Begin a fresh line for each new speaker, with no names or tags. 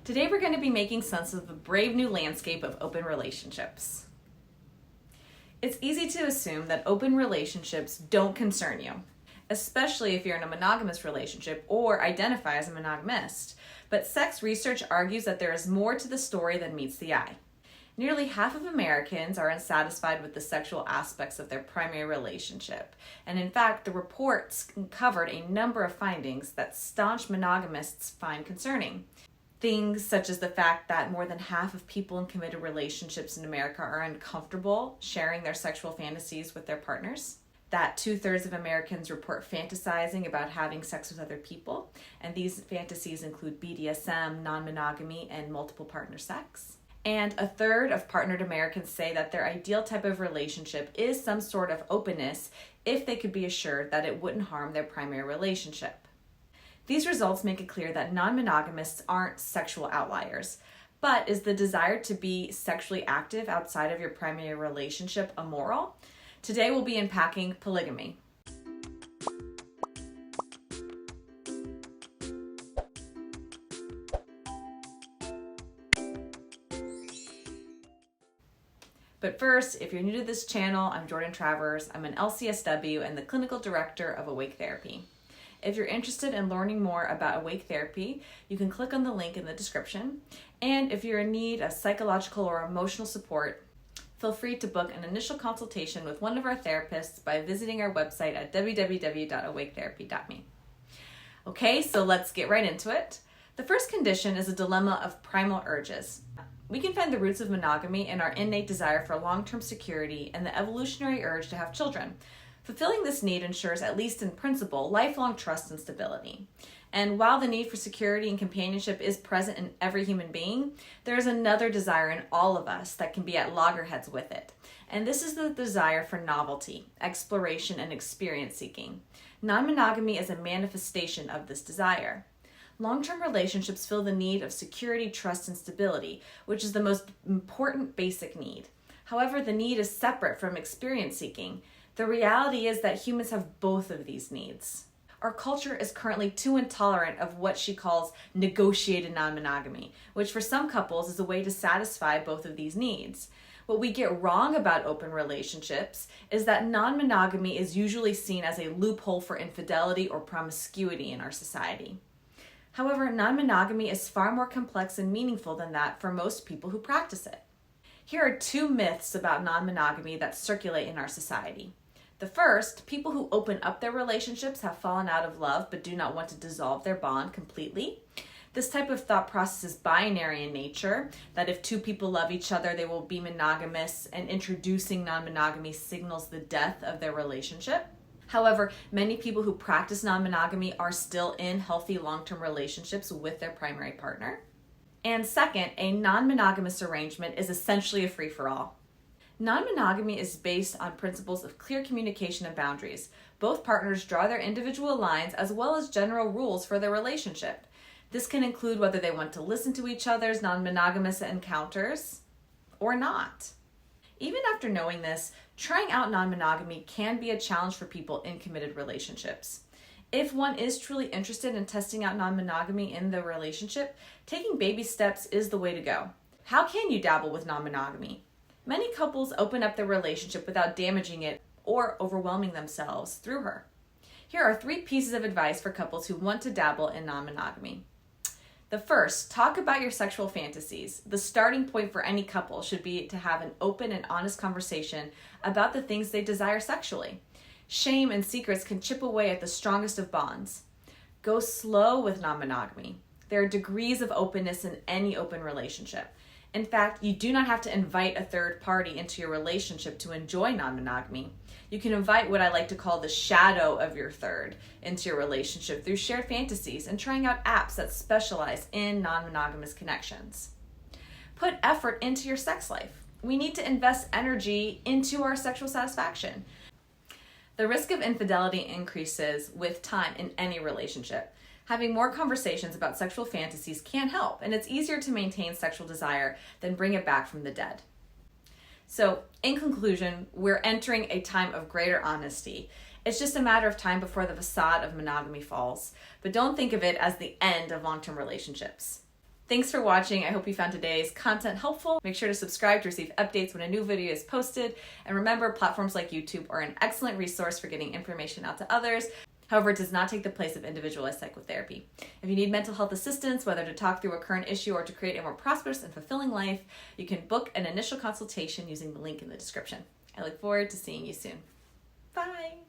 Today we're going to be making sense of the brave new landscape of open relationships. It's easy to assume that open relationships don't concern you, especially if you're in a monogamous relationship or identify as a monogamist. But sex research argues that there is more to the story than meets the eye. Nearly half of Americans are unsatisfied with the sexual aspects of their primary relationship. And in fact, the reports covered a number of findings that staunch monogamists find concerning. Things such as the fact that more than half of people in committed relationships in America are uncomfortable sharing their sexual fantasies with their partners. That 2/3 of Americans report fantasizing about having sex with other people. And these fantasies include BDSM, non-monogamy, and multiple partner sex. And 1/3 of partnered Americans say that their ideal type of relationship is some sort of openness if they could be assured that it wouldn't harm their primary relationship. These results make it clear that non-monogamists aren't sexual outliers, but is the desire to be sexually active outside of your primary relationship immoral? Today we'll be unpacking polygamy. But first, if you're new to this channel, I'm Jordan Travers. I'm an LCSW and the clinical director of Awake Therapy. If you're interested in learning more about Awake Therapy, you can click on the link in the description. And if you're in need of psychological or emotional support, feel free to book an initial consultation with one of our therapists by visiting our website at www.awaketherapy.me. Okay, so let's get right into it. The first condition is a dilemma of primal urges. We can find the roots of monogamy in our innate desire for long-term security and the evolutionary urge to have children. Fulfilling this need ensures, at least in principle, lifelong trust and stability. And while the need for security and companionship is present in every human being, there is another desire in all of us that can be at loggerheads with it. And this is the desire for novelty, exploration, and experience seeking. Non-monogamy is a manifestation of this desire. Long-term relationships fill the need of security, trust, and stability, which is the most important basic need. However, the need is separate from experience seeking. The reality is that humans have both of these needs. Our culture is currently too intolerant of what she calls negotiated non-monogamy, which for some couples is a way to satisfy both of these needs. What we get wrong about open relationships is that non-monogamy is usually seen as a loophole for infidelity or promiscuity in our society. However, non-monogamy is far more complex and meaningful than that for most people who practice it. Here are 2 myths about non-monogamy that circulate in our society. The first, people who open up their relationships have fallen out of love but do not want to dissolve their bond completely. This type of thought process is binary in nature, that if 2 people love each other, they will be monogamous, and introducing non-monogamy signals the death of their relationship. However, many people who practice non-monogamy are still in healthy long-term relationships with their primary partner. And second, a non-monogamous arrangement is essentially a free-for-all. Non-monogamy is based on principles of clear communication and boundaries. Both partners draw their individual lines as well as general rules for their relationship. This can include whether they want to listen to each other's non-monogamous encounters or not. Even after knowing this, trying out non-monogamy can be a challenge for people in committed relationships. If one is truly interested in testing out non-monogamy in the relationship, taking baby steps is the way to go. How can you dabble with non-monogamy? Many couples open up their relationship without damaging it or overwhelming themselves through her. Here are 3 pieces of advice for couples who want to dabble in non-monogamy. The first, talk about your sexual fantasies. The starting point for any couple should be to have an open and honest conversation about the things they desire sexually. Shame and secrets can chip away at the strongest of bonds. Go slow with non-monogamy. There are degrees of openness in any open relationship. In fact, you do not have to invite a third party into your relationship to enjoy non-monogamy. You can invite what I like to call the shadow of your third into your relationship through shared fantasies and trying out apps that specialize in non-monogamous connections. Put effort into your sex life. We need to invest energy into our sexual satisfaction. The risk of infidelity increases with time in any relationship. Having more conversations about sexual fantasies can help, and it's easier to maintain sexual desire than bring it back from the dead. So, in conclusion, we're entering a time of greater honesty. It's just a matter of time before the facade of monogamy falls, but don't think of it as the end of long-term relationships. Thanks for watching. I hope you found today's content helpful. Make sure to subscribe to receive updates when a new video is posted. And remember, platforms like YouTube are an excellent resource for getting information out to others. However, it does not take the place of individualized psychotherapy. If you need mental health assistance, whether to talk through a current issue or to create a more prosperous and fulfilling life, you can book an initial consultation using the link in the description. I look forward to seeing you soon. Bye.